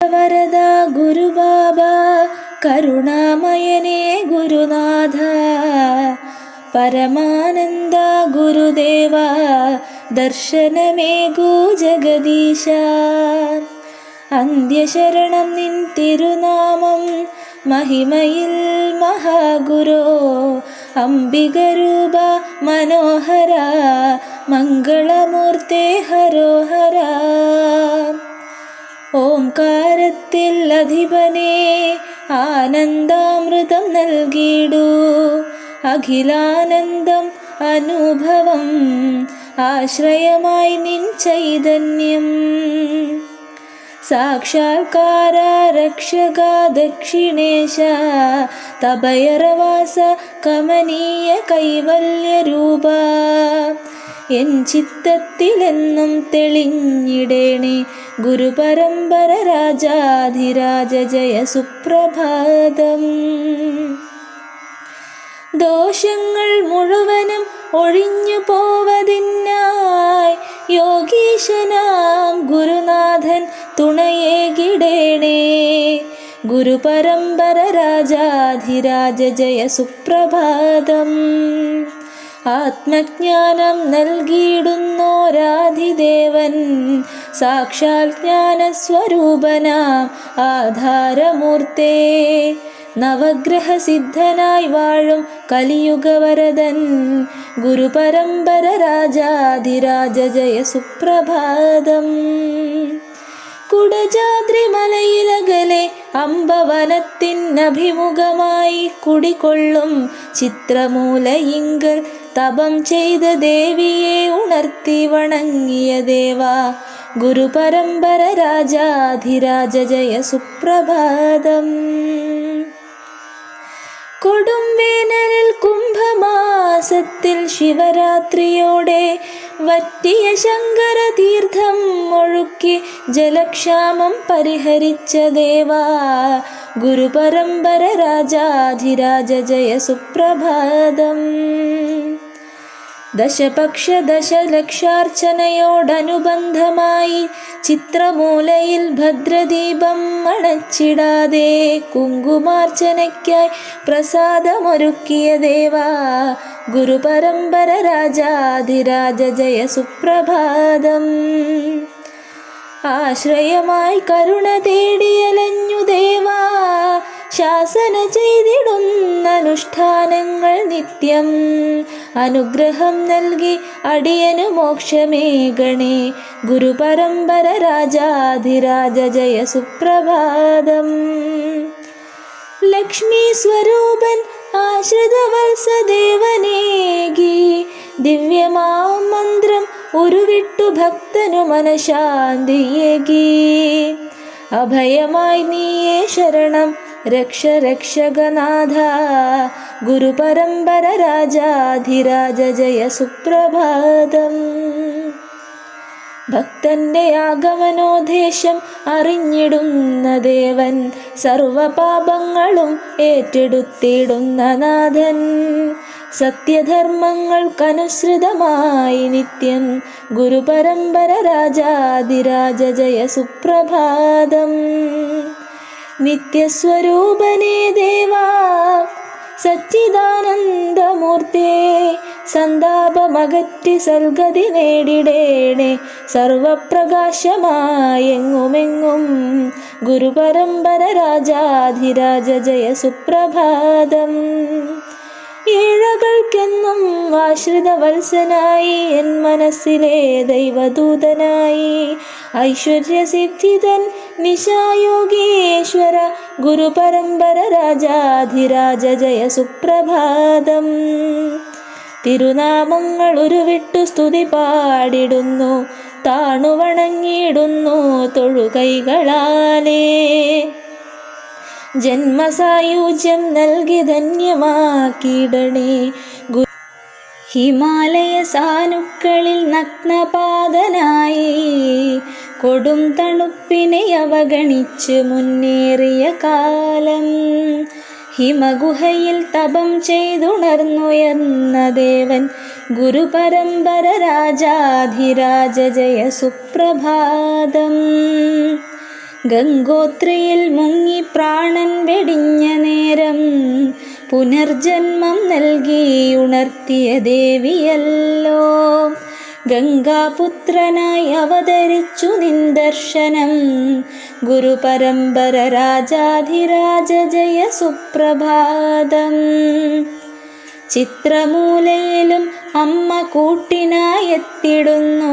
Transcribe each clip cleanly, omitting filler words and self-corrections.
കലിയുഗവരദ ഗുരുബാബ കരുണാമയനേ ഗുരുനാഥ പരമാനന്ദ ഗുരുദേവ ദർശനമേകൂ ജഗദീശ. അന്ത്യശരണം നിൻ തിരുനാമം മഹിമയിൽ മഹാഗുരോ അംബികരൂപ മനോഹര മംഗളമൂർത്തേ ഹരോഹര. ഓംകാരത്തിൽ അധിപനേ ആനന്ദാമൃതം നൽകിയിടൂ അഖിലാനന്ദം അനുഭവം ആശ്രയമായി നിൻ ചൈതന്യം. സാക്ഷാത്കാര രക്ഷക ദക്ഷിണേശ തപയറവാസ കമനീയ കൈവല്യരൂപ എൻ ചിത്തത്തിലെന്നും തെളിഞ്ഞിടേണേ ഗുരുപരമ്പര രാജാധിരാജ ജയ സുപ്രഭാതം. ദോഷങ്ങൾ മുഴുവനും ഒഴിഞ്ഞു പോവതിനായി യോഗീശനാം ഗുരുനാഥൻ തുണയേകിടേണേ ഗുരുപരമ്പര രാജാധിരാജ ജയ സുപ്രഭാതം. ആത്മജ്ഞാനം നൽകിയിടുന്നോരാധിദേവൻ സാക്ഷാൽ ജ്ഞാനസ്വരൂപനാം ആധാരമൂർത്തേ നവഗ്രഹസിദ്ധനായി വാഴും കലിയുഗവരദൻ ഗുരുപരമ്പര രാജാധിരാജ ജയ സുപ്രഭാതം. കുടജാദ്രി മലയിലകലെ അംബവനത്തിനഭിമുഖമായി കുടികൊള്ളും ചിത്രമൂലയിങ്കൽ തപം ചെയ്ത ദേവിയെ ഉണർത്തി വണങ്ങിയ ദേവാ ഗുരുപരമ്പര രാജാധിരാജ ജയ സുപ്രഭാതം. കൊടും വേനലിൽ കുംഭമാസത്തിൽ ശിവരാത്രിയോടെ വറ്റിയ ശങ്കര തീർത്ഥം ഒഴുക്കി ജലക്ഷാമം പരിഹരിച്ച ദേവാ ഗുരുപരമ്പര രാജാധിരാജ ജയ സുപ്രഭാതം. ദശപക്ഷ ദശലക്ഷാർച്ചനയോടനുബന്ധമായി ചിത്രമൂലയിൽ ഭദ്രദീപം അണച്ചിടാതെ കുങ്കുമാർച്ചനയ്ക്കായി പ്രസാദമൊരുക്കിയ ദേവാ ഗുരുപരമ്പര രാജാധിരാജ ജയ സുപ്രഭാതം. ആശ്രയമായി കരുണ തേടിയലഞ്ഞു ദേവാ ശാസന ചെയ്തിടുന്ന അനുഷ്ഠാനങ്ങൾ നിത്യം അനുഗ്രഹം നൽകി അടിയനു മോക്ഷമേകണേ ഗുരുപരമ്പര രാജാധിരാജ ജയ സുപ്രഭാതം. ലക്ഷ്മി സ്വരൂപൻ ആശ്രിതവത്സദേവനേകി ദിവ്യമാം മന്ത്രം ഉരുവിട്ടു ഭക്തനു മനഃശാന്തിയേകി. അഭയമായി നീയേ ശരണം രക്ഷ രക്ഷകനാഥ ഗുരുപരമ്പര രാജാധിരാജ ജയ സുപ്രഭാതം. ഭക്തന്റെ ആഗമനോദ്ദേശം അറിഞ്ഞിടുന്ന ദേവൻ സർവപാപങ്ങളും ഏറ്റെടുത്തിടുന്ന നാഥൻ സത്യധർമ്മങ്ങൾക്കനുസൃതമായി നിത്യം ഗുരുപരമ്പര രാജാധിരാജ ജയ സുപ്രഭാതം. നിത്യസ്വരൂപനേ ദേവാ സച്ചിദാനന്ദമൂർത്തേ സന്താപമകറ്റി സൽഗതി നേടിടേണേ സർവപ്രകാശമായെങ്ങുമെങ്ങും ഗുരുപരമ്പര രാജാധിരാജ ജയ സുപ്രഭാതം. ഏഴകൾക്കെന്നും ആശ്രിതവത്സനായി എൻ മനസ്സിലെ ദൈവദൂതനായി ഐശ്വര്യസിദ്ധിതൻ നിശായോഗീശ്വര ഗുരുപരമ്പര രാജാധിരാജ ജയ സുപ്രഭാതം. തിരുനാമങ്ങൾ ഉരുവിട്ടു സ്തുതി പാടിടുന്നു താണുവണങ്ങിയിടുന്നു തൊഴുകൈകളാലേ. ജന്മസായുജ്യം നൽകി ധന്യമാക്കിയിടണേ ഹിമാലയ സാനുക്കളിൽ നഗ്നപാതനായി കൊടും തണുപ്പിനെ അവഗണിച്ച് മുന്നേറിയ കാലം ഹിമഗുഹയിൽ തപം ചെയ്തുണർന്നുയർന്ന ദേവൻ ഗുരുപരമ്പര രാജാധിരാജ ജയ സുപ്രഭാതം. ഗംഗോത്രിയിൽ മുങ്ങി പ്രാണൻ വെടിഞ്ഞ നേരം പുനർജന്മം നൽകി ഉണർത്തിയ ദേവിയല്ലോ. ഗംഗാപുത്രനായി അവതരിച്ചു നിൻ ദർശനം. ഗുരുപരമ്പര രാജാധിരാജ ജയ സുപ്രഭാതം. ചിത്രമൂലയിലും അമ്മ കൂട്ടിനായെത്തിടുന്നു.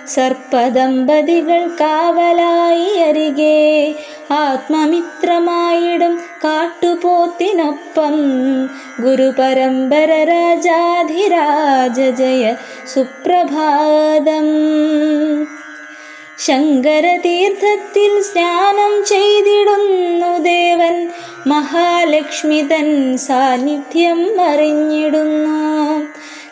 സർപ്പദമ്പതികൾ കാവലായി അരികെ. ആത്മമിത്രമായിടും കാട്ടുപോത്തിനൊപ്പം. ഗുരുപരമ്പര രാജാധിരാജ ജയ സുപ്രഭാതം. ശങ്കരതീർത്ഥത്തിൽ സ്നാനം ചെയ്തിടുന്നു ദേവൻ. മഹാലക്ഷ്മി തൻ സാന്നിധ്യം അറിഞ്ഞിടുന്നു.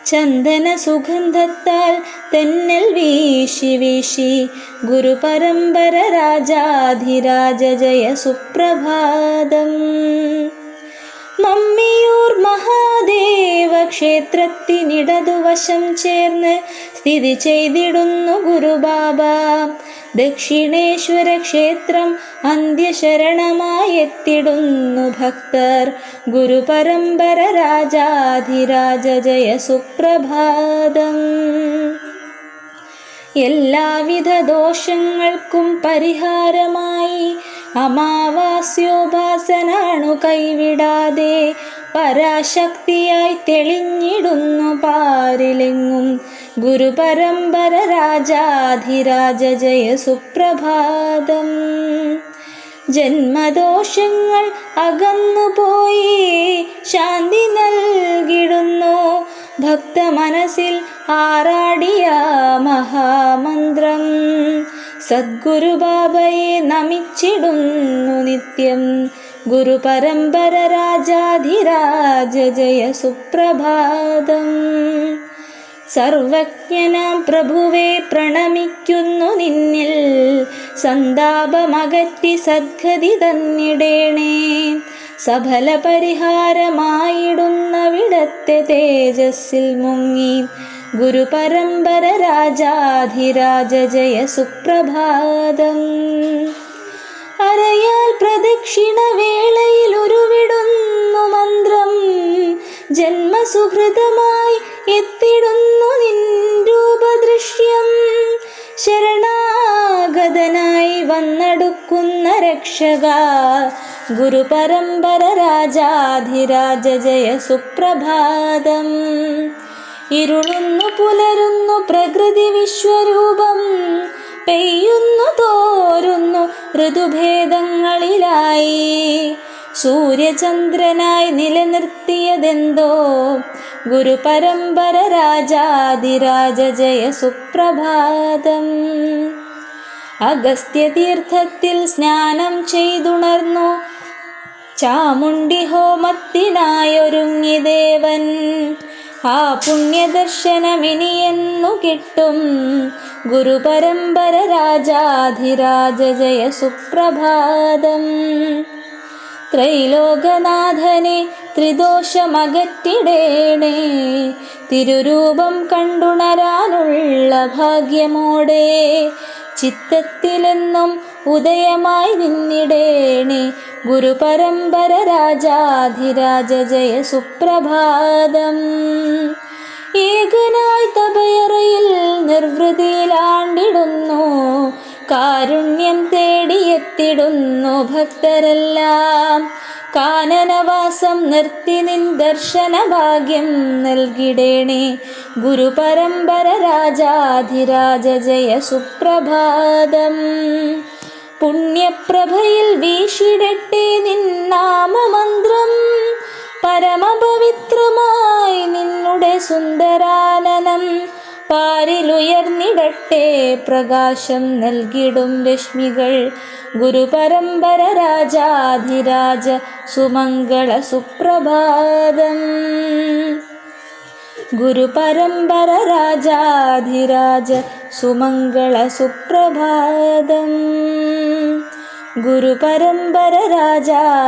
ചന്ദന സുഗന്ധത്താൽ തെന്നൽ വീശി വീശി. ഗുരുപരമ്പര രാജാധിരാജ ജയ സുപ്രഭാതം. മമ്മിയൂർ മഹാദേവ ക്ഷേത്രത്തിനിടതുവശം ചേർന്ന് സ്ഥിതി ചെയ്തിടുന്നു ഗുരുബാബ. ദക്ഷിണേശ്വര ക്ഷേത്രം അന്ത്യശരണമായെത്തിടുന്നു ഭക്തർ. ഗുരുപരമ്പര രാജാധിരാജ ജയ സുപ്രഭാതം. എല്ലാവിധ ദോഷങ്ങൾക്കും പരിഹാരമായി അമാവാസ്യോപാസനാണു കൈവിടാതെ. പരാശക്തിയായി തെളിഞ്ഞിടുന്നു പാരിലെങ്ങും. ഗുരുപരമ്പര രാജാധിരാജ ജയ സുപ്രഭാതം. ജന്മദോഷങ്ങൾ അകന്നുപോയി ശാന്തി നൽകിടുന്നു. ഭക്തമനസ്സിൽ ആറാടിയ മഹാമന്ത്രം. സദ്ഗുരുബാബയെ നമിച്ചിടുന്നു നിത്യം. ഗുരുപരമ്പര രാജാധിരാജ ജയ സുപ്രഭാതം. സർവജ്ഞനാം പ്രഭുവെ പ്രണമിക്കുന്നു നിന്നിൽ. സന്താപമകറ്റി സദ്ഗതി തന്നിടേണേ. സഫല പരിഹാരമായിടുന്നവിടത്തെ തേജസ്സിൽ മുങ്ങി. ഗുരുപരമ്പര രാജാധിരാജ ജയ സുപ്രഭാതം. അരയാൽ പ്രദക്ഷിണവേളയിൽ ഉരുവിടുന്നു മന്ത്രം. ജന്മസുഹൃതമായി എത്തിടുന്നു നിൻ രൂപദൃശ്യം. ശരണാഗതനായി വന്നടുക്കുന്ന രക്ഷക. ഗുരുപരമ്പര രാജാധിരാജ ജയ സുപ്രഭാതം. ഇരുളുന്നു പുലരുന്നു പ്രകൃതി വിശ്വരൂപം. പെയ്യുന്നു തോരുന്നു ഋതുഭേദങ്ങളിലായി. സൂര്യചന്ദ്രനായി നിലനിർത്തിയതെന്തോ. ഗുരുപരമ്പര രാജാധിരാജ ജയ സുപ്രഭാതം. അഗസ്ത്യതീർത്ഥത്തിൽ സ്നാനം ചെയ്തുണർന്നു ചാമുണ്ഡി ഹോമത്തിനായൊരുങ്ങി ദേവൻ. ആ പുണ്യദർശനമിനിയെന്നു കിട്ടും. ഗുരുപരമ്പര രാജാധിരാജ ജയ സുപ്രഭാതം. ത്രൈലോകനാഥനെ ത്രിദോഷമകറ്റിടേണേ. തിരുരൂപം കണ്ടുണരാനുള്ള ഭാഗ്യമോടെ. ചിത്തത്തിലെന്നും ഉദയമായി നിന്നിടേണേ. ഗുരുപരമ്പര രാജാധിരാജ ജയ സുപ്രഭാതം. ഏകനായി തപയറയിൽ നിർവൃതിയിലാണ്ടിടുന്നു. കാരുണ്യം തേടിയെത്തിടുന്നു ഭക്തരെല്ലാം. കാനനവാസം നിർത്തി നിൻ ദർശനഭാഗ്യം നൽകിടേണേ. ഗുരുപരമ്പര രാജാധിരാജ ജയ സുപ്രഭാതം. പുണ്യപ്രഭയിൽ വീശിടട്ടെ നിൻ നാമമന്ത്രം. പരമപവിത്രമായി നിന്നുടെ സുന്ദരാനനം. പാരിലുയർന്നിടട്ടെ പ്രകാശം നൽകിടും രശ്മികൾ. ഗുരുപരമ്പര രാജാധിരാജ സുമംഗള സുപ്രഭാതം. ഗുരുപരമ്പര രാജാധിരാജ സുമംഗള സുപ്രഭാതം. ഗുരുപരമ്പര രാജാ